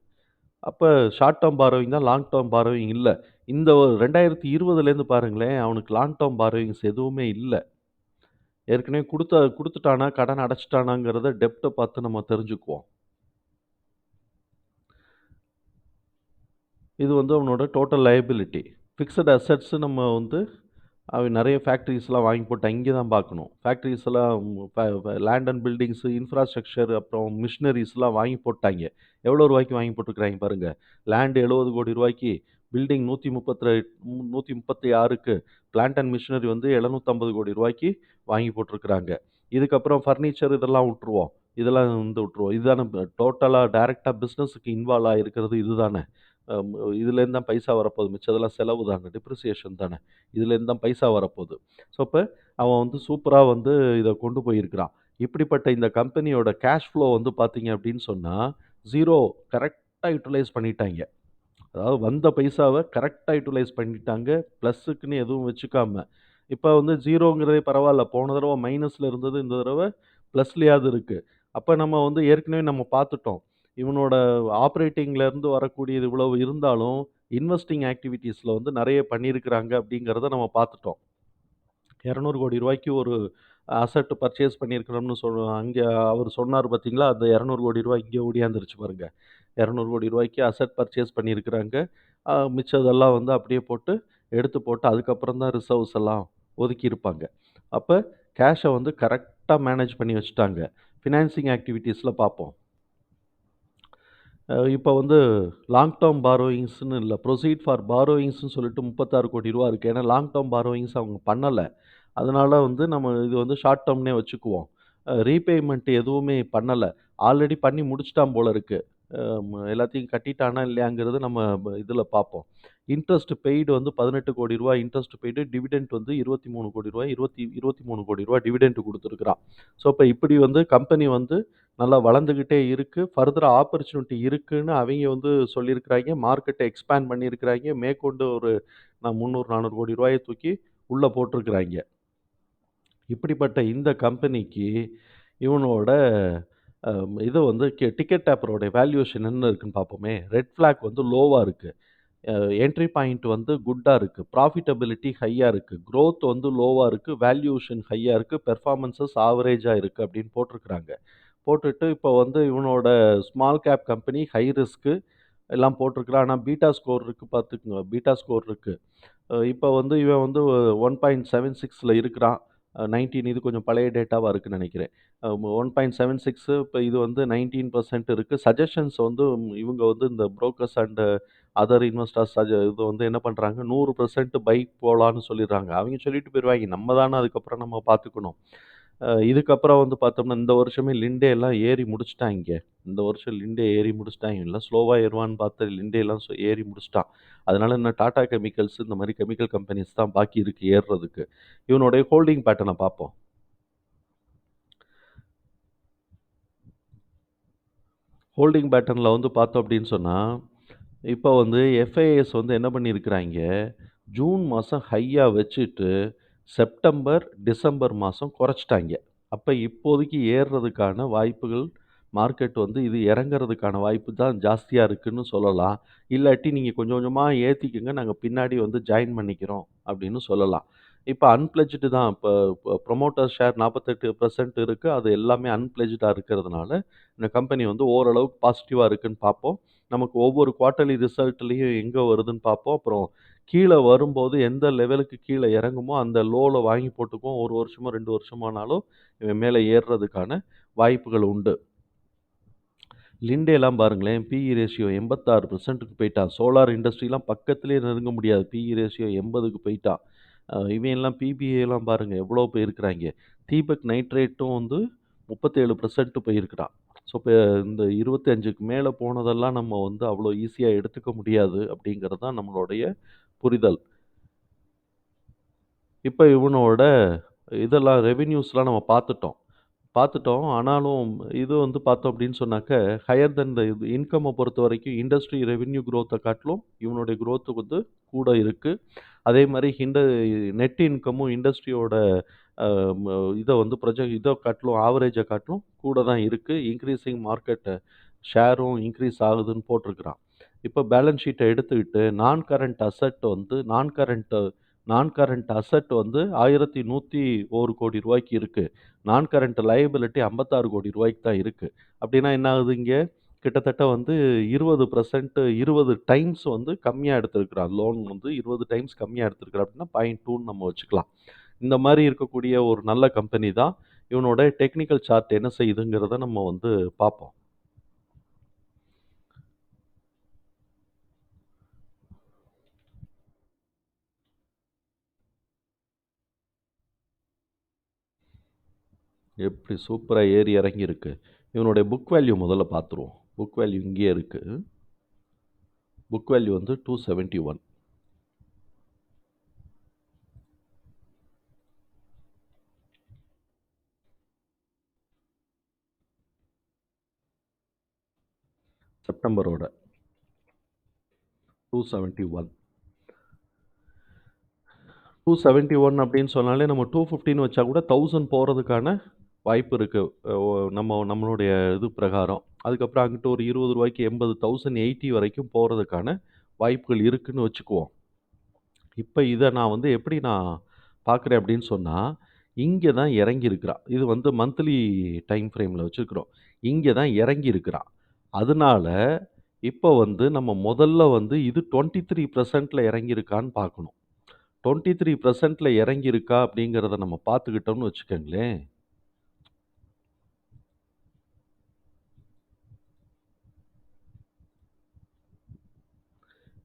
அப்ப ஷார்ட் டெர்ம் பாரோயிங் தான், லாங் டெர்ம் பாரோயிங் இல்ல. இந்த 2020லேருந்து பாருங்களேன், அவனுக்கு லாங் டெர்ம் பாரோயிங்ஸ் எதுவுமே இல்ல. ஏற்கனவே குடுத்துட்டானா, கடன் அடைச்சுட்டானாங்கிறத டெப்ட்ட பார்த்து நம்ம தெரிஞ்சுக்குவோம். இது வந்து அவனோட டோட்டல் லயபிலிட்டி. ஃபிக்ஸட் அசெட்ஸ் நம்ம வந்து அவன் நெறைய ஃபேக்டரிஸ்லாம் வாங்கி போட்டான். இங்க தான் பார்க்கணும். ஃபேக்டரிஸ்லாம் லேண்ட் அண்ட் பில்டிங்ஸ், இன்ஃப்ராஸ்ட்ரக்சர் அப்புறம் மிஷினரீஸ்லாம் வாங்கி போட்டாய்ங்க. எவ்வளோ ரூவாய்க்கு வாங்கி போட்டுருக்காய்ங்க பாருங்க. லேண்ட் ரூ. 70,00,00,000, பில்டிங் 136க்கு, பிளான்ட் அண்ட் மிஷினரி வந்து ரூ. 750,00,00,000 வாங்கி போட்டுருக்காங்க. இதுக்கப்புறம் ஃபர்னிச்சர் இதெல்லாம் விட்டுருவோம். இதெல்லாம் வந்து விட்டுருவோம். இதுதானே டோட்டலா டைரக்ட்டா பிசினஸ்க்கு இன்வால்வ் ஆயிருக்கிறது இதுதானே. அம் இதுலேருந்து தான் பைசா வரப்போகுது. மிச்சதெல்லாம் செலவு தானே, டிப்ரிசியேஷன் தானே. இதுலேருந்து தான் பைசா வரப்போகுது. ஸோ, அப்ப அவன் வந்து சூப்பரா வந்து இத கொண்டு போயிருக்கிறான். இப்படிப்பட்ட இந்த கம்பெனியோட கேஷ் ஃப்ளோ வந்து பார்த்தீங்க அப்படின்னு சொன்னா, 0 கரெக்ட்டா யுட்டிலைஸ் பண்ணிட்டாய்ங்க. அதாவது வந்த பைசாவ கரெக்ட்டா யுட்டிலைஸ் பண்ணிட்டாங்க. பிளஸுக்குன்னு எதுவும் வச்சுக்காம. இப்ப வந்து 0ங்கிறதே பரவால்ல. போன தடவ மைனஸ்ல இருந்தது. இந்த தடவ பிளஸ்லயாவது இருக்கு. அப்ப நம்ம வந்து ஏற்கனவே நம்ம பார்த்துட்டோம். இவனோட ஆப்பரேட்டிங்ல இருந்து வரக்கூடியது இவ்வளவு இருந்தாலும், இன்வெஸ்டிங் ஆக்டிவிட்டீஸ்ல வந்து நெறைய பண்ணியிருக்கிறாங்க அப்படிங்கிறத நம்ம பார்த்துட்டோம். ரூ. 200,00,00,000 ஒரு அசெட் பர்ச்சேஸ் பண்ணியிருக்கிறோம்னு அங்க அவரு சொன்னாரு பார்த்தீங்களா? அந்த ரூ. 200,00,00,000 இங்க ஓடியாந்துருச்சு பாருங்க. ரூ. 200,00,00,000 அசெட் பர்ச்சேஸ் பண்ணியிருக்கிறாங்க. மிச்சதெல்லாம் வந்து அப்படியே போட்டு, எடுத்து போட்டு அதுக்கப்புறம் தான் ரிசர்வ்ஸ் எல்லாம் ஒதுக்கியிருப்பாங்க. அப்ப கேஷ வந்து கரெக்ட்டா மேனேஜ் பண்ணி வச்சுட்டாங்க. ஃபினான்சிங் ஆக்டிவிட்டீஸ்ல பார்ப்போம். இப்ப வந்து லாங் டெர்ம் பாரோயிங்ஸ்ன்னு இல்ல. புரோசீட் ஃபார் பாரோயிங்ஸ்ன்னு சொல்லிட்டு ரூ. 36,00,00,000 இருக்கு. ஏன்னா லாங் டெர்ம் பாரோயிங்ஸ் அவங்க பண்ணல. அதனால வந்து நம்ம இது வந்து ஷார்ட் டெர்ம்னே வச்சுக்குவோம். ரீபேமெண்ட் எதுவுமே பண்ணல. ஆல்ரெடி பண்ணி முடிச்சுட்டான் போல இருக்கு. எல்லாத்தையும் கட்டிட்டானா இல்லையாங்கிறது நம்ம இதுல பார்ப்போம். இன்ட்ரஸ்ட் பெய்டு வந்து ரூ. 18,00,00,000 இன்ட்ரஸ்ட் பெய்டு, டிவிடெண்ட் வந்து ரூ. 23,00,00,000 23,00,00,000 டிவிடெண்ட் குடுத்துருக்கிறான். ஸோ, இப்ப இப்படி வந்து கம்பெனி வந்து நல்லா வளர்ந்துகிட்டே இருக்கு. ஃபர்தரா ஆப்பர்ச்சுனிட்டி இருக்குன்னு அவைங்க வந்து சொல்லியிருக்கிறாய்ங்க. மார்க்கெட்ட எக்ஸ்பேண்ட் பண்ணியிருக்கிறாய்ங்க. மேற்கொண்டு ஒரு 300, 400,00,00,000 தூக்கி உள்ள போட்டிருக்கிறாய்ங்க. இப்படிப்பட்ட இந்த கம்பெனிக்கு இவனோட இது வந்து டிக்கெட் டேப்பரோட வேல்யூவேஷன் என்ன இருக்குன்னு பார்ப்போமே. ரெட் ஃபிளாக் வந்து லோவா இருக்கு. என்ட்ரி பாயிண்ட் வந்து குட்டா இருக்கு. ப்ராஃபிட்டபிலிட்டி ஹையா இருக்கு. குரோத் வந்து லோவா இருக்கு. வேல்யூவேஷன் ஹையா இருக்கு. பெர்ஃபார்மன்ஸஸ் ஆவரேஜா இருக்கு அப்படின்னு போட்டிருக்கிறாங்க. போட்டுட்டு இப்போ வந்து இவனோட small cap company high risk எல்லாம் போட்டிருக்கிறான். ஆனா பீட்டா ஸ்கோர் இருக்கு பார்த்துக்கங்க. பீட்டா ஸ்கோர் இருக்கு. இப்போ வந்து இவன் வந்து 1.76ல இருக்கிறான். 19 இது கொஞ்சம் பழைய டேட்டாவா இருக்குன்னு நெனைக்கிறேன். 1.76 இப்ப இது வந்து 19% இருக்கு. சஜஷன்ஸ் வந்து இவங்க வந்து இந்த புரோக்கர்ஸ் அண்ட் அதர் இன்வெஸ்டர்ஸ் இது வந்து என்ன பண்றாங்க, 100% பை போலான்னு சொல்லிடுறாங்க. அவங்க சொல்லிட்டு போயிருவாய்ங்க. நம்ம தானே அதுக்கப்புறம் நம்ம பார்த்துக்கணும். இதுக்கப்புறம் வந்து பார்த்தோம்னா, இந்த வருஷமே லிண்டே எல்லாம் ஏறி முடிச்சுட்டாய்ங்க. இந்த வருஷம் லிண்டே ஏறி முடிச்சுட்டாய்ங்க. எல்லாம் ஸ்லோவா ஏறுவான்னு பார்த்தா லிண்டே எல்லாம் ஏறி முடிச்சுட்டான். அதனால இன்னும் டாடா கெமிக்கல்ஸ் இந்த மாரி கெமிக்கல் கம்பெனிஸ் தான் பாக்கி இருக்கு ஏறுறதுக்கு. இவனுடைய ஹோல்டிங் பேட்டர்ன பார்ப்போம். ஹோல்டிங் பேட்டர்ன்ல வந்து பார்த்தோம் அப்படின்னு சொன்னா, இப்ப வந்து எஃப்ஐஎஸ் வந்து என்ன பண்ணியிருக்கிறாய்ங்க, ஜூன் மாசம் ஹையா வச்சுட்டு, செப்டம்பர், டிசம்பர் மாசம் குறைச்சுட்டாய்ங்க. அப்ப இப்போதைக்கு ஏறுறதுக்கான வாய்ப்புகள் மார்க்கெட் வந்து இது இறங்குறதுக்கான வாய்ப்பு தான் ஜாஸ்தியா இருக்குன்னு சொல்லலாம். இல்லாட்டி நீங்க கொஞ்சம் கொஞ்சமா ஏத்திக்கங்க. நாங்க பின்னாடி வந்து ஜாயின் பண்ணிக்கிறோம் அப்படின்னு சொல்லலாம். இப்ப அன்பிளெட்ஜ்டு தான். இப்ப புரமோட்டர் ஷேர் 48% இருக்கு. அது எல்லாமே அன்பிளெட்ஜ்டா இருக்கிறதுனால, இந்த கம்பெனி வந்து ஓரளவுக்கு பாசிட்டிவா இருக்குன்னு பார்ப்போம். நமக்கு ஒவ்வொரு குவார்ட்டர்லி ரிசல்ட்லயும் எங்க வருதுன்னு பார்ப்போம். அப்புறம் கீழ வரும்போது எந்த லெவலுக்கு கீழ இறங்குமோ, அந்த லோல வாங்கி போட்டுக்குவோம். 1 வருஷமோ, 2 வருஷமானாலும் இவன் மேல ஏறுறதுக்கான வாய்ப்புகள் உண்டு. லிண்டேலாம் பாருங்களேன், பிஇ ரேஷியோ 86%க்கு போயிட்டான். சோலார் இண்டஸ்ட்ரிலாம் பக்கத்திலேயே நெருங்க முடியாது. பிஇ ரேஷியோ 80க்கு போயிட்டான். இவன்லாம் பிபிஏலாம் பாருங்க எவ்வளோ போயிருக்கிறாய்ங்க. தீபக் நைட்ரேட்டும் வந்து 37% போயிருக்கிறான். ஸோ, இப்ப இந்த 25க்கு மேல போனதெல்லாம் நம்ம வந்து அவ்வளோ ஈஸியா எடுத்துக்க முடியாது அப்படிங்கிறது தான் நம்மளுடைய புரிதல். இப்ப இவனோட இதெல்லாம் ரெவென்யூஸ்லாம் நம்ம பார்த்துட்டோம். பார்த்துட்டோம். ஆனாலும் இது வந்து பார்த்தோம் அப்படின்னு சொன்னாக்க, ஹையர் தென் த இது இன்கம்ம பொறுத்தவரைக்கும் இண்டஸ்ட்ரி ரெவென்யூ குரோத்த காட்டிலும் இவனுடைய குரோத் வந்து கூட இருக்கு. அதே மாரி நெட் இன்கமும் இண்டஸ்ட்ரியோட அ ம இத வந்து இத காட்டிலும் ஆவரேஜ காட்டிலும் கூட தான் இருக்கு. இன்கிரீசிங் மார்க்கெட் ஷேரும் இன்கிரீஸ் ஆகுதுன்னு போட்டிருக்கிறான். இப்ப பேலன்ஸ் ஷீட்ட எடுத்துக்கிட்டு நான் கரண்ட் அசெட் வந்து ரூ. 1101 கோடி இருக்கு. நான் கரண்ட் லயபிலிட்டி ரூ. 56 கோடி தான் இருக்கு. அப்படின்னா என்ன ஆகுது இங்க? கிட்டத்தட்ட வந்து 20% 20 டைம்ஸ் வந்து கம்மியா எடுத்திருக்கிறான். லோன் வந்து 20 டைம்ஸ் கம்மியா எடுத்திருக்கிறான் அப்படின்னா 0.2ன்னு நம்ம வச்சுக்கலாம். இந்த மாரி இருக்கக்கூடிய ஒரு நல்ல கம்பெனி தான். இவனோட டெக்னிக்கல் சார்ட் என்ன செய்யுதுங்கிறத நம்ம வந்து பார்ப்போம். எப்படி சூப்பரா ஏறி இறங்கியிருக்கு. இவனுடைய புக் வேல்யூ முதல்ல பார்த்துருவோம். புக் வேல்யூ இங்கேயே இருக்கு. புக் வேல்யூ வந்து 271. செப்டம்பரோட 271. 271 அப்படின்னு சொன்னாலே நம்ம 215 வச்சா கூட 1000 போறதுக்கான வாய்ப்பு இருக்கு. நம்மளுடைய இது பிரகாரம். அதுக்கப்புறம் அங்கிட்டு ஒரு ரூ. 20க்கு 80 1080 வரைக்கும் போறதுக்கான வாய்ப்புகள் இருக்குன்னு வச்சுக்குவோம். இப்ப இத நான் வந்து எப்படி பார்க்குறேன் அப்படின்னு சொன்னா, இங்க தான் இறங்கியிருக்கிறான். இது வந்து மந்த்லி டைம் ஃப்ரேம்ல வச்சிருக்கிறோம். இங்க தான் இறங்கியிருக்கிறான். அதனால இப்ப வந்து நம்ம முதல்ல வந்து இது 23%ல இறங்கியிருக்கான்னு பார்க்கணும். 23%ல இறங்கியிருக்கா அப்படிங்கிறத நம்ம பார்த்துக்கிட்டோம்னு வச்சுக்கங்களேன்.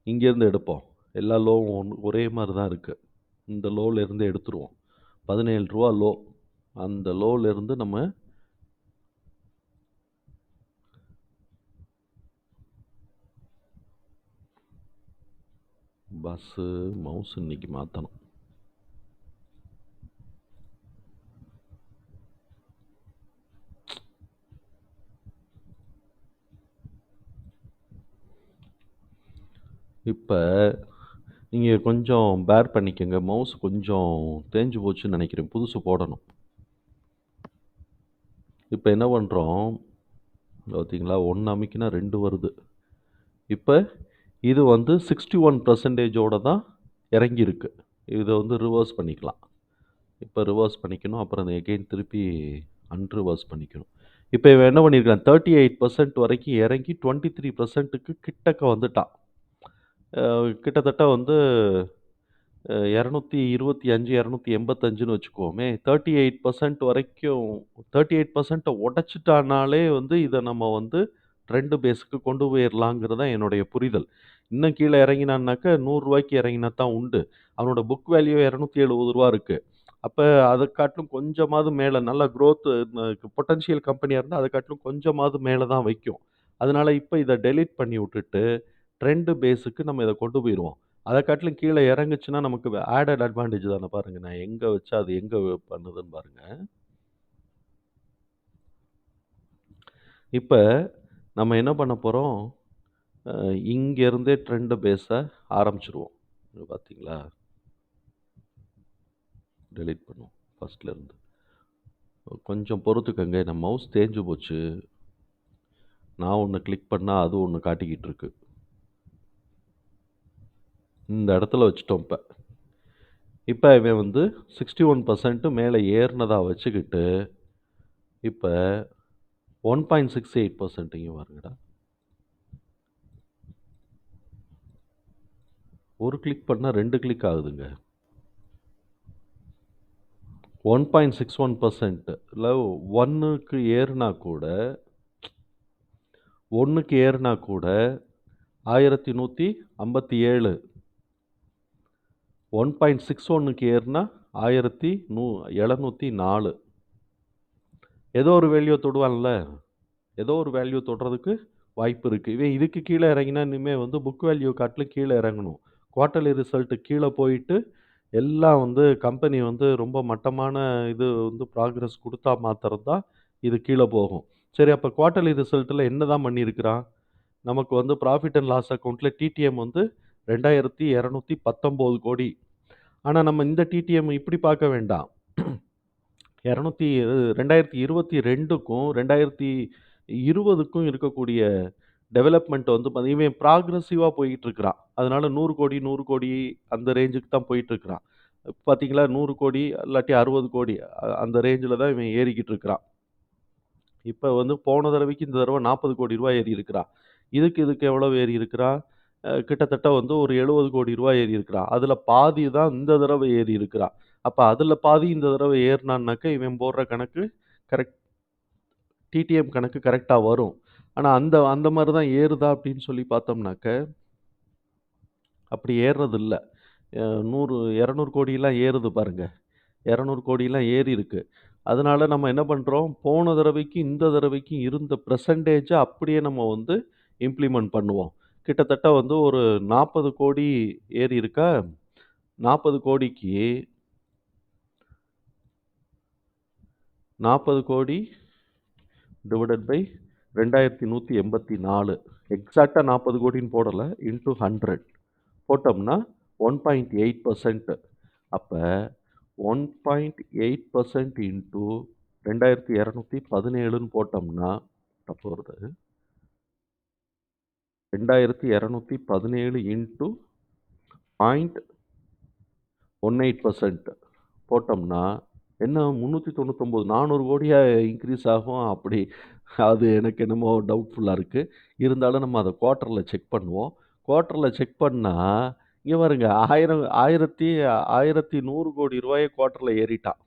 இங்கேருந்து எடுப்போம். எல்லா லோவும் ஒரே மாரி தான் இருக்கு. இந்த லோல இருந்து எடுத்துருவோம். ரூ. 17 லோ. அந்த லோல இருந்து நம்ம மவுஸ் இன்னைக்கு மாத்தணும். இப்ப நீங்க கொஞ்சம் பேர் பண்ணிக்கங்க. மவுஸ் கொஞ்சம் தேஞ்சு போச்சுன்னு நெனைக்கிறேன். புதுசு போடணும். இப்ப என்ன பண்றோம், பார்த்தீங்களா? 1 அமுக்கினா 2 வருது. இப்ப இது வந்து 61% தான் இறங்கியிருக்கு. இத வந்து ரிவர்ஸ் பண்ணிக்கலாம். இப்ப ரிவர்ஸ் பண்ணிக்கணும். அப்புறம் எகைன் திருப்பி அன்ரிவர்ஸ் பண்ணிக்கணும். இப்ப இவன் என்ன பண்ணியிருக்கான், 38% வரைக்கும் இறங்கி 23%க்கு கிட்டக்க வந்துட்டான். கிட்டத்தட்ட வந்து 225, 285ன்னு வச்சுக்குவோமே. 38% வரைக்கும் 38% உடைச்சுட்டானாலே வந்து இத நம்ம வந்து ட்ரெண்ட் பேஸ்க்கு கொண்டு போயிரலாங்கிறது தான் என்னுடைய புரிதல். இன்னும் கீழ இறங்கினான்னாக்க ரூ. 100க்கு இறங்கினா தான் உண்டு. அவனோட புக் வேல்யூ ரூ. 270 இருக்கு. அப்ப அத காட்டிலும் கொஞ்சமாவது மேல நல்ல குரோத் பொட்டன்ஷியல் கம்பெனியா இருந்தா அத காட்டிலும் கொஞ்சமாவது மேல தான் வைக்கும். அதனால இப்ப இத டெலீட் பண்ணி விட்டுட்டு, ட்ரெண்ட் பேஸ்க்கு நம்ம இத கொண்டு போயிருவோம். அத காட்டிலும் கீழ இறங்குச்சுன்னா நமக்கு ஆடட் அட்வான்டேஜ் தானே பாருங்க. நான் எங்க வச்சா அது எங்க பண்ணுதுன்னு பாருங்க. இப்ப நம்ம என்ன பண்ண போறோம், அ இங்க இருந்தே ட்ரெண்ட் பேஸ ஆரம்பிச்சுருவோம். இங்க பார்த்தீங்களா? டெலீட் பண்ணுவோம். ஃபர்ஸ்ட்ல இருந்து. கொஞ்சம் பொறுத்துக்கங்க. என் மவுஸ் தேஞ்சு போச்சு. நான் ஒண்ணு கிளிக் பண்ணா அது ஒண்ணு காட்டிக்கிட்டு இருக்கு. இந்த இடத்துல வச்சுட்டோம் இப்ப. இப்ப இவன் வந்து 61% மேல ஏறுனதா வச்சுக்கிட்டு, இப்ப 1.68% இங்க பாருங்கடா. ஒரு கிளிக் பண்ணா 2 கிளிக் ஆகுதுங்க. 1.61% 1க்கு ஏறுனா கூட 1க்கு ஏறுனா கூட 1157. 1.61க்கு ஏறுனா 1704. ஏதோ ஒரு வேல்யூ தொடுவான்ல. ஏதோ ஒரு வேல்யூ தொடுறதுக்கு வாய்ப்பு இருக்கு. இவன் இதுக்கு கீழ இறங்கினா இனிமே வந்து புக் வேல்யூ காட்டிலும் கீழ இறங்கணும். குவார்ட்டர்லி ரிசல்ட் கீழ போயிட்டு, எல்லாம் வந்து கம்பெனி வந்து ரொம்ப மட்டமான இது வந்து ப்ராக்ரஸ் குடுத்தா மாத்திரம் தான் இது கீழ போகும். சரி அப்ப குவார்ட்டர்லி ரிசல்ட்ல என்னதான் பண்ணியிருக்கிறான்? நமக்கு வந்து ப்ராஃபிட் அண்ட் லாஸ் அக்கவுண்ட்ல டிடிஎம் வந்து 2219 கோடி. ஆனா நம்ம இந்த டிடிஎம் இப்படி பார்க்க வேண்டாம். 200 2022க்கும் 2020க்கும் இருக்கக்கூடிய டெவலப்மெண்ட் வந்து இவன் ப்ராக்ரசிவா போயிட்டு இருக்கிறான். அதனால 100 கோடி, 100 கோடி அந்த ரேஞ்சுக்கு தான் போயிட்டு இருக்கிறான். பார்த்தீங்களா 100 கோடி இல்லாட்டி 60 கோடி அந்த ரேஞ்சில தான் இவன் ஏறிக்கிட்டு இருக்கிறான். இப்ப வந்து போன தடவைக்கு இந்த தடவ 40 கோடி ரூபாய் ஏறி இருக்கிறான். இதுக்கு எவ்வளவு ஏறி இருக்கிறான்? கிட்டத்தட்ட வந்து ஒரு 70 கோடி ரூபாய் ஏறி இருக்கிறான். அதுல பாதி தான் இந்த தடவ ஏறி இருக்கிறான். அப்ப அதுல பாதி இந்த தடவ ஏறுனான்னாக்க, இவன் போடுற கணக்கு கரெக்ட் டிடிஎம் கணக்கு கரெக்ட்டா வரும். ஆனா அந்த அந்த மாரி தான் ஏறுதா அப்படின்னு சொல்லி பார்த்தோம்னாக்க, அப்படி ஏறுறதில்ல. 100 200 கோடிலாம் ஏறுது பாருங்க. 200 கோடிலாம் ஏறி இருக்கு. அதனால நம்ம என்ன பண்றோம், போன தடவைக்கு இந்த தடவைக்கு இருந்த பெர்சன்டேஜ அப்படியே நம்ம வந்து இம்ப்ளிமெண்ட் பண்ணுவோம். கிட்டத்தட்ட வந்து ஒரு 40 கோடி ஏறி இருக்கா, 40 கோடிக்கு 40 கோடி டிவைடட் பை 2184 எக்ஸாக்ட்டா 40 கோடின்னு போடல. இன்டூ 100 போட்டோம்னா 1.8%. அப்ப 1.8% இன்டூ 2217ன்னு போட்டோம்னா தப்பு வருது. 2217 இன்டூ 0.18% போட்டோம்னா என்ன 399 400 கோடியா இன்க்ரீஸ் ஆகும். அப்படி அது எனக்கு என்னமோ டவுட்ஃபுல்லா இருக்கு. இருந்தாலும் நம்ம அத குவார்ட்டர்ல செக் பண்ணுவோம். குவார்ட்டர்ல செக் பண்ணா, இங்க பாருங்க 1100 கோடி ரூபாய குவார்ட்டர்ல ஏறிட்டான்.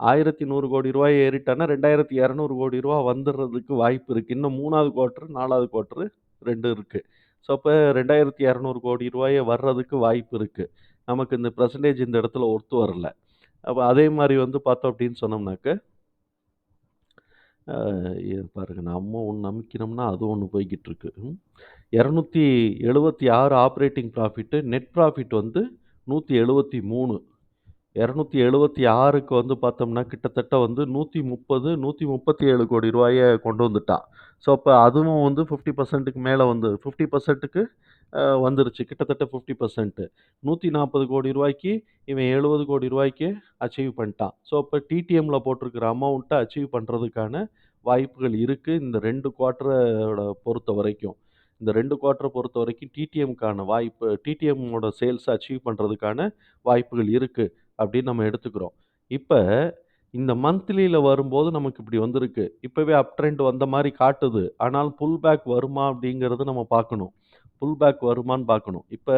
1100 கோடி ரூபாய் ஏறிட்டான்னா 2200 கோடி ரூபா வந்துடுறதுக்கு வாய்ப்பு இருக்கு. இன்னும் 3வது குவார்ட்டர், 4வது குவார்ட்டர் 2 இருக்கு. ஸோ அப்ப 2200 கோடி ரூபாய வர்றதுக்கு வாய்ப்பு இருக்கு. நமக்கு இந்த பெர்சன்டேஜ் இந்த இடத்துல ஒத்து வரல. அப்ப அதே மாரி வந்து பார்த்தோம் அப்படின்னு சொன்னோம்னாக்க, இது பாருங்க நம்ம ஒண்ணு அமைக்கிறோம்னா, அது ஒண்ணு போய்க்கிட்டு இருக்கு. 276 ஆப்பரேட்டிங் ப்ராஃபிட், நெட் ப்ராஃபிட் வந்து 173. 276க்கு வந்து பார்த்தோம்னா, கிட்டத்தட்ட வந்து 130, 137 கோடி ரூபாய கொண்டு வந்துட்டான். ஸோ, அப்ப அதுவும் வந்து 50%க்கு மேல வந்து 50%க்கு வந்துருச்சு. கிட்டத்தட்ட 50%. 140 கோடி ரூபாய்க்கு இவன் 70 கோடி ரூபாய்க்கு அச்சீவ் பண்ணிட்டான். ஸோ, அப்ப டிடிஎம்ல போட்டிருக்கிற அமௌண்ட்ட அச்சீவ் பண்றதுக்கான வாய்ப்புகள் இருக்கு. இந்த 2 குவார்ட்டரோட பொறுத்தவரைக்கும். இந்த 2 குவார்ட்டர பொறுத்தவரைக்கும் டிடிஎம்க்கான வாய்ப்பு டிடிஎம்மோட சேல்ஸ அச்சீவ் பண்றதுக்கான வாய்ப்புகள் இருக்கு. அப்படின்னு நம்ம எடுத்துக்கிறோம். இப்ப இந்த மந்த்லில வரும்போது நமக்கு இப்படி வந்திருக்கு. இப்பவே அப் ட்ரெண்ட் வந்த மாரி காட்டுது. ஆனாலும் புல் பேக் வருமா அப்படிங்கிறது நம்ம பார்க்கணும். புல் பேக் வருமான்னு பார்க்கணும். இப்ப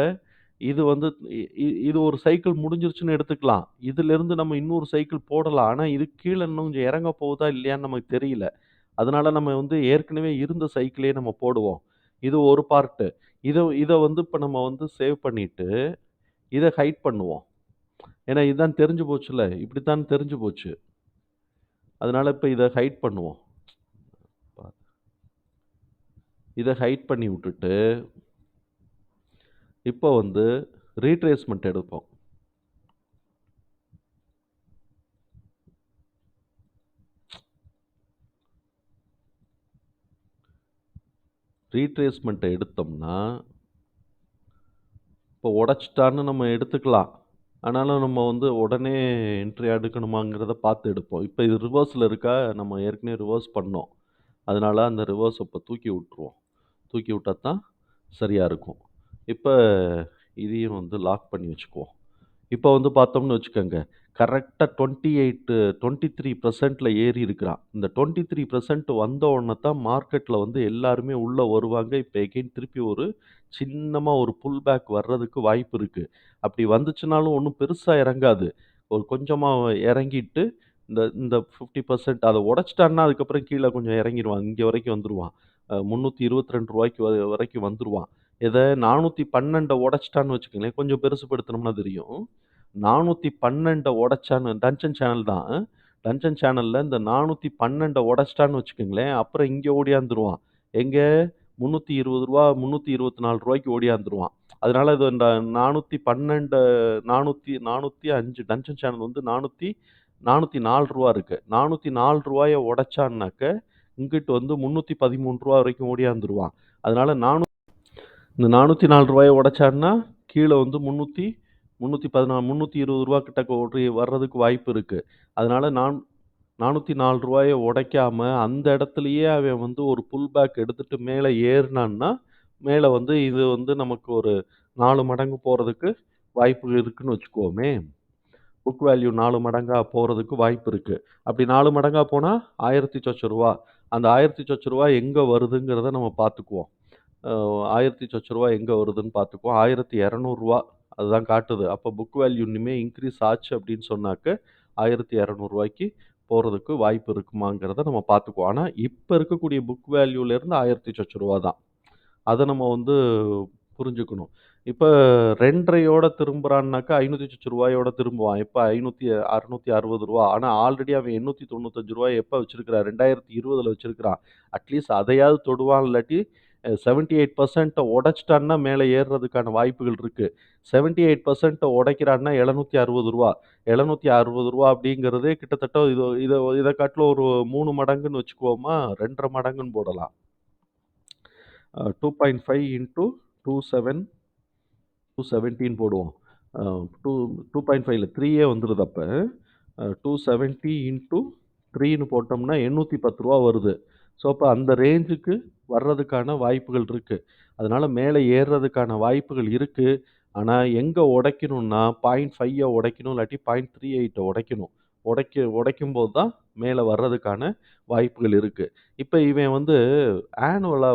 இது வந்து இது ஒரு சைக்கிள் முடிஞ்சிருச்சுன்னு எடுத்துக்கலாம். இதிலிருந்து நம்ம இன்னொரு சைக்கிள் போடலாம். ஆனா இதுக்கு கீழ இன்னும் கொஞ்சம் இறங்க போகுதா இல்லையான்னு நமக்கு தெரியல. அதனால நம்ம வந்து ஏற்கனவே இருந்த சைக்கிளே நம்ம போடுவோம். இது ஒரு பார்ட்டு. இத இத வந்து இப்ப நம்ம வந்து சேவ் பண்ணிட்டு, இத ஹைட் பண்ணுவோம். ஏன்னா இதுதான் தெரிஞ்சு போச்சுல்ல. இப்படித்தான் தெரிஞ்சு போச்சு. அதனால இப்ப இத ஹைட் பண்ணுவோம். இத ஹைட் பண்ணி விட்டுட்டு, இப்போ வந்து ரீட்ரேஸ்மென்ட் எடுப்போம். ரீட்ரேஸ்மென்ட்ட எடுத்தோம்னா, இப்போ உடைச்சுட்டான்னு நம்ம எடுத்துக்கலாம். ஆனாலும் நம்ம வந்து உடனே என்ட்ரி எடுக்கணுமாங்கிறத பார்த்து எடுப்போம். இப்ப இது ரிவர்ஸ்ல இருக்கா, நம்ம ஏற்கனவே ரிவர்ஸ் பண்ணோம். அதனால அந்த ரிவர்ஸ இப்ப தூக்கி விட்டுருவோம். தூக்கி விட்டா தான் சரியா இருக்கும். இப்ப இதையும் வந்து லாக் பண்ணி வச்சுக்குவோம். இப்ப வந்து பார்த்தோம்னு வச்சுக்கோங்க, கரெக்ட்டா 23%ல ஏறி இருக்கிறான். இந்த 23% வந்த உடனே தான் மார்க்கெட்ல வந்து எல்லாருமே உள்ள வருவாங்க. இப்ப எகைன் திருப்பி ஒரு சின்னமா ஒரு புல் பேக் வர்றதுக்கு வாய்ப்பு இருக்கு. அப்படி வந்துச்சுனாலும் ஒண்ணும் பெருசா இறங்காது. ஒரு கொஞ்சமா இறங்கிட்டு இந்த இந்த 50% அத உடைச்சுட்டான்னா, அதுக்கப்புறம் கீழ கொஞ்சம் இறங்கிருவான். இங்க வரைக்கும் வந்துருவான். ரூ. 322 வரைக்கும் வந்துருவான். இத 412 உடைச்சுட்டான்னு வச்சுக்கங்களேன், கொஞ்சம் பெருசுபடுத்துனோம்னா தெரியும். 412 உடைச்சான்னு டன்ஜன் சேனல் தான். டன்ஜன் சேனல்ல இந்த 412 உடைச்சிட்டான்னு வச்சுக்கங்களேன், அப்புறம் இங்க ஓடியாந்துருவான். எங்க ரூ. 320 ரூ. 324க்கு ஓடியாந்துருவான். அதனால இது இந்த 412 405 டன்ஜன் சேனல் வந்து 400 ரூ. 404 இருக்கு. ரூ. 404 உடைச்சான்னாக்க, இங்கிட்டு வந்து ரூ. 313 வரைக்கும் ஓடியாந்துருவான். அதனால இந்த ரூ. 404 உடைச்சான்னா, கீழ வந்து 314 320 கிட்டக்க வர்றதுக்கு வாய்ப்பு இருக்கு. அதனால ரூ. 404 உடைக்காம, அந்த இடத்துலயே அவன் வந்து ஒரு புல் பேக் எடுத்துட்டு மேல ஏறுனான்னா, மேல வந்து இது வந்து நமக்கு ஒரு 4 மடங்கு போறதுக்கு வாய்ப்பு இருக்குன்னு வச்சுக்குவோமே. புக் வேல்யூ 4 மடங்கா போறதுக்கு வாய்ப்பு இருக்கு. அப்படி 4 மடங்கா போனா ரூ. 1000 சொச்ச ரூவா. அந்த ரூ. 1000 சொச்ச ரூவா எங்க வருதுங்கிறத நம்ம பார்த்துக்குவோம். 1000 சொச்ச ரூவா எங்க வருதுன்னு பார்த்துக்குவோம். ரூ. 1200 அதுதான் காட்டுது. அப்ப புக் வேல்யூ இனிமே இன்கிரீஸ் ஆச்சு அப்படின்னு சொன்னாக்க, ரூ. 1200 போறதுக்கு வாய்ப்பு இருக்குமாங்கிறத நம்ம பார்த்துக்குவோம். ஆனா, இப்ப இருக்கக்கூடிய புக் வேல்யூலேருந்து ரூ. 1000 சொச்ச ரூவா தான். அத நம்ம வந்து புரிஞ்சுக்கணும். இப்ப 2.5யோட திரும்புறான்னாக்கா, ரூ. 500 சொச்ச ரூவாயோட திரும்புவான். எப்ப ரூ. 660. ஆனா, ஆல்ரெடி அவன் ரூ. 895 எப்ப வச்சிருக்கிறான்? 2020ல வச்சிருக்கிறான். அட்லீஸ்ட் அதையாவது தொடுவான். இல்லாட்டி 78% உடைச்சிட்டான்னா மேல ஏறுறதுக்கான வாய்ப்புகள் இருக்கு. 78% உடைக்கிறான்னா ரூ. 760. ரூ. 760 அப்படிங்கிறதே கிட்டத்தட்ட இத காட்டிலும் ஒரு 3 மடங்குன்னு வச்சுக்குவோமா? 2 1/2 மடங்குன்னு போடலாம். 2.5 இன்டூ 217 போடுவோம். 2.5ல 3 வந்துருது அப்ப. 270 இன்டூ 3ன்னு போட்டோம்னா ரூ. 810 வருது. ஸோ, அப்ப அந்த ரேஞ்சுக்கு வர்றதுக்கான வாய்ப்புகள் இருக்கு. அதனால மேல ஏறுறதுக்கான வாய்ப்புகள் இருக்கு. ஆனா, எங்க உடைக்கணும்னா 0.5 உடைக்கணும். இல்லாட்டி 0.38 உடைக்கணும். உடைக்கும்போது தான் மேல வர்றதுக்கான வாய்ப்புகள் இருக்கு. இப்ப இவன் வந்து ஆனுவலா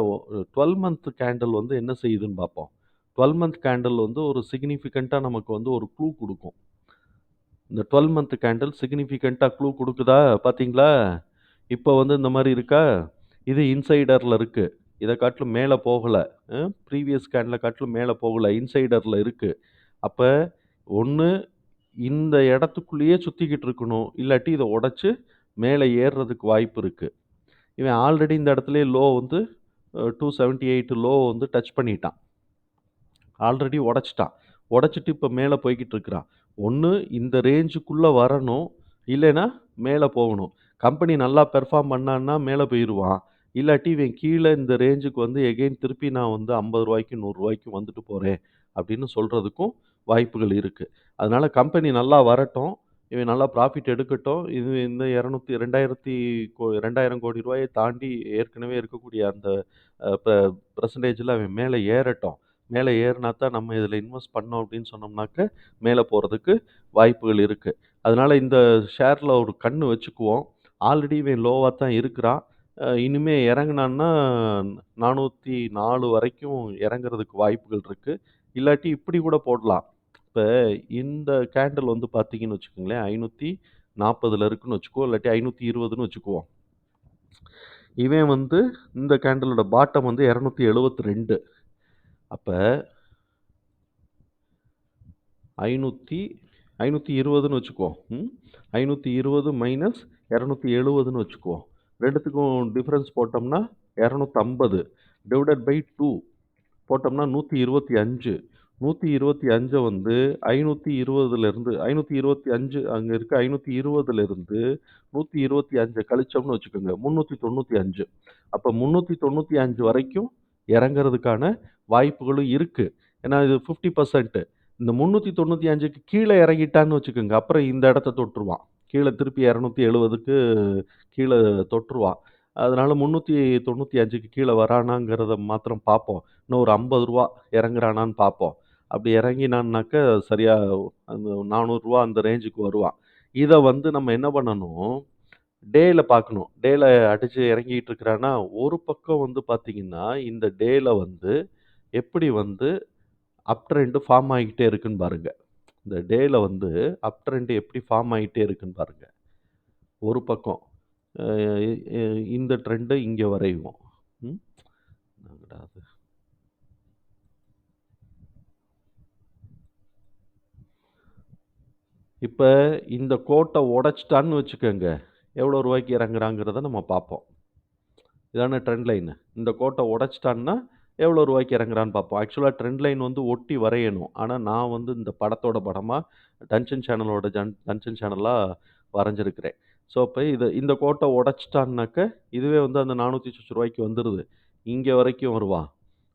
12 மந்த் கேண்டில் வந்து என்ன செய்யுதுன்னு பார்ப்போம். 12 மந்த் கேண்டில் வந்து ஒரு சிக்னிஃபிகன்ட்டா நமக்கு வந்து ஒரு க்ளூ குடுக்கும். இந்த 12 மந்த் கேண்டில் சிக்னிஃபிகன்ட்டா க்ளூ குடுக்குதா பார்த்தீங்களா? இப்ப வந்து இந்த மாரி இருக்கா? இது இன்சைடர்ல இருக்கு. இத காட்டிலும் மேல போகல. ப்ரீவியஸ் கேண்டில காட்டிலும் மேல போகல. இன்சைடர்ல இருக்கு. அப்ப ஒண்ணு இந்த இடத்துக்குள்ளேயே சுத்திக்கிட்டு இருக்கணும். இல்லாட்டி இத உடைச்சு மேல ஏறுறதுக்கு வாய்ப்பு இருக்கு. இவன் ஆல்ரெடி இந்த இடத்துலயே லோ வந்து 278 லோ வந்து டச் பண்ணிட்டான். ஆல்ரெடி உடைச்சுட்டான். உடைச்சுட்டு இப்ப மேல போய்க்கிட்டு இருக்கிறான். ஒண்ணு இந்த ரேஞ்சுக்குள்ள வரணும். இல்லைன்னா மேல போகணும். கம்பெனி நல்லா பெர்ஃபார்ம் பண்ணான்னா மேல போயிருவான். இல்லாட்டி இவன் கீழ இந்த ரேஞ்சுக்கு வந்து எகைன் திருப்பி நான் வந்து ரூ. 50 ரூ. 100 வந்துட்டு போறேன் அப்படின்னு சொல்றதுக்கும் வாய்ப்புகள் இருக்கு. அதனால கம்பெனி நல்லா வரட்டும். இவன் நல்லா ப்ராஃபிட் எடுக்கட்டும். இது இந்த 2000 கோடி ரூபாய தாண்டி ஏற்கனவே இருக்கக்கூடிய அந்த பெர்சன்டேஜ்ல அவன் மேல ஏறட்டும். மேல ஏறுனா தான் நம்ம இதில இன்வெஸ்ட் பண்ணோம் அப்படின்னு சொன்னோம்னாக்க, மேல போறதுக்கு வாய்ப்புகள் இருக்கு. அதனால இந்த ஷேர்ல ஒரு கண்ணு வச்சுக்குவோம். ஆல்ரெடி இவன் லோவா தான் இருக்கிறான். இனிமே இறங்குனான்னா 404 வரைக்கும் இறங்குறதுக்கு வாய்ப்புகள் இருக்கு. இல்லாட்டி இப்படி கூட போடலாம். இப்ப இந்த கேண்டில் வந்து பார்த்தீங்கன்னு வச்சுக்கோங்களேன், 540ல இருக்குன்னு வச்சுக்குவோம். இல்லாட்டி 520ன்னு வச்சுக்குவோம். இவன் வந்து இந்த கேண்டிலோட பாட்டம் வந்து 272. அப்ப 520ன்னு வச்சுக்குவோம். 520 மைனஸ் 270ன்னு வச்சுக்குவோம். 2த்துக்கும் டிஃபரன்ஸ் போட்டோம்னா 250 டிவைடட் பை 2 போட்டோம்னா 125. 125 வந்து 520லிருந்து 525 அங்க இருக்கு. 520லிருந்து 125 கழிச்சோம்னு வச்சுக்கோங்க. 395. அப்ப 395 வரைக்கும் இறங்குறதுக்கான வாய்ப்புகளும் இருக்கு. ஏன்னா இது 50%. இந்த 395க்கு கீழ இறங்கிட்டான்னு வச்சுக்கோங்க. அப்புறம் இந்த இடத்த தொட்டுருவான். கீழ திருப்பி 270க்கு கீழ தொட்டுருவான். அதனால 395க்கு கீழ வரானாங்கிறத மாத்திரம் பார்ப்போம். இன்னும் ஒரு ரூ. 50 இறங்குறானான்னு பார்ப்போம். அப்படி இறங்கினான்னாக்க சரியா அந்த ரூ. 400 அந்த ரேஞ்சுக்கு வருவான். இத வந்து நம்ம என்ன பண்ணணும், டேல பார்க்கணும். டேல அடிச்சு இறங்கிட்டு இருக்கிறான்னா, ஒரு பக்கம் வந்து பார்த்தீங்கன்னா, இந்த டேல வந்து எப்படி வந்து அப் ட்ரெண்ட் ஃபார்ம் ஆகிட்டே இருக்குன்னு பாருங்க. இந்த டேல வந்து அப் ட்ரெண்ட் எப்படி ஃபார்ம் ஆகிட்டே இருக்குன்னு பாருங்க. ஒரு பக்கம் அ இ இந்த ட்ரெண்ட் இங்க வரைவோம். ம். என்னங்கடா அது? இப்ப இந்த கோட்ட உடைச்சுட்டான்னு வச்சுக்கோங்க. எவ்வளோ ரூவாய்க்கு இறங்குறாங்கிறத நம்ம பார்ப்போம். இதானே ட்ரெண்ட் லைனு. இந்த கோட்ட உடைச்சுட்டான்னா, எவ்வளோ ரூவாய்க்கு இறங்குறான்னு பார்ப்போம். ஆக்சுவலா ட்ரெண்ட் லைன் வந்து ஒட்டி வரையணும். ஆனா, நான் வந்து இந்த படத்தோட படமா, டன்சன் சேனலா வரைஞ்சிருக்கிறேன். ஸோ, அப்ப இந்த கோட்ட உடைச்சுட்டான்னாக்க, இதுவே வந்து அந்த ரூ. 400 வந்துருது. இங்க வரைக்கும் வருவான்.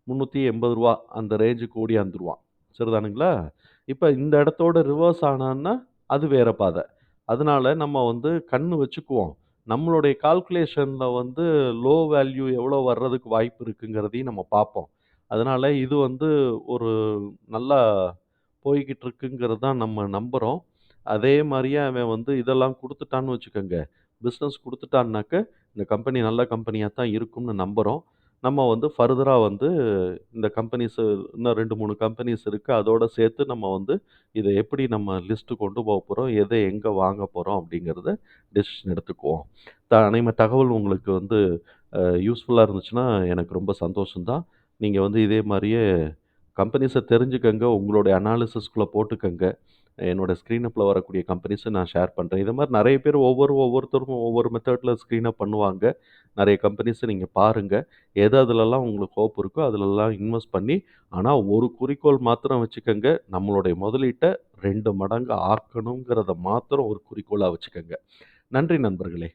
ரூ. 380 அந்த ரேஞ்சுக்கு ஓடியாந்துருவான். சரிதானுங்களா? இப்ப இந்த இடத்தோட ரிவர்ஸ் ஆனான்னா, அது வேற பாதை. அதனால நம்ம வந்து கண்ணு வச்சுக்குவோம். நம்மளுடைய கால்குலேஷன்ல வந்து லோ வேல்யூ எவ்வளோ வர்றதுக்கு வாய்ப்பு இருக்குங்கிறதையும் நம்ம பார்ப்போம். அதனால இது வந்து ஒரு நல்லா போய்க்கிட்டு இருக்குங்கிறது தான் நம்ம நம்புறோம். அதே மாரியே அவன் வந்து இதெல்லாம் குடுத்துட்டான்னு வச்சுக்கங்க, பிசினஸ் குடுத்துட்டான்னாக்க, இந்த கம்பெனி நல்ல கம்பெனியா தான் இருக்கும்னு நம்புறோம். நம்ம வந்து ஃபர்தரா வந்து இந்த கம்பெனிஸ் இன்னும் 2, 3 கம்பெனிஸ் இருக்கு. அதோட சேர்த்து நம்ம வந்து இத எப்படி நம்ம லிஸ்ட் கொண்டு போறோம், எத எங்க வாங்க போறோம் அப்படிங்கிறத டெசிஷன் எடுத்துக்குவோம். தகவல் உங்களுக்கு வந்து யூஸ்ஃபுல்லா இருந்துச்சுன்னா, எனக்கு ரொம்ப சந்தோஷம் தான். நீங்க வந்து இதே மாரியே கம்பெனிஸ தெரிஞ்சுக்கங்க. உங்களுடைய அனாலிசிஸ்குள்ள போட்டுக்கங்க. என்னோட ஸ்க்ரீன் அப்ல வரக்கூடிய கம்பெனிஸ நான் ஷேர் பண்றேன். இது மாரி நெறைய பேர் ஒவ்வொருத்தரும் ஒவ்வொரு மெத்தட்ல ஸ்க்ரீன் அப் பண்ணுவாங்க. நெறைய கம்பெனிஸ நீங்க பாருங்க. அதுலலாம் உங்களுக்கு ஹோப் இருக்கோ, அதுலலாம் இன்வெஸ்ட் பண்ணி, ஆனா ஒரு குறிக்கோள் மாத்திரம் வச்சுக்கங்க. நம்மளுடைய முதலீட்ட 2 மடங்கு ஆக்கணுங்கிறத மாத்திரம் ஒரு குறிக்கோளா வச்சுக்கங்க. நன்றி நண்பர்களே!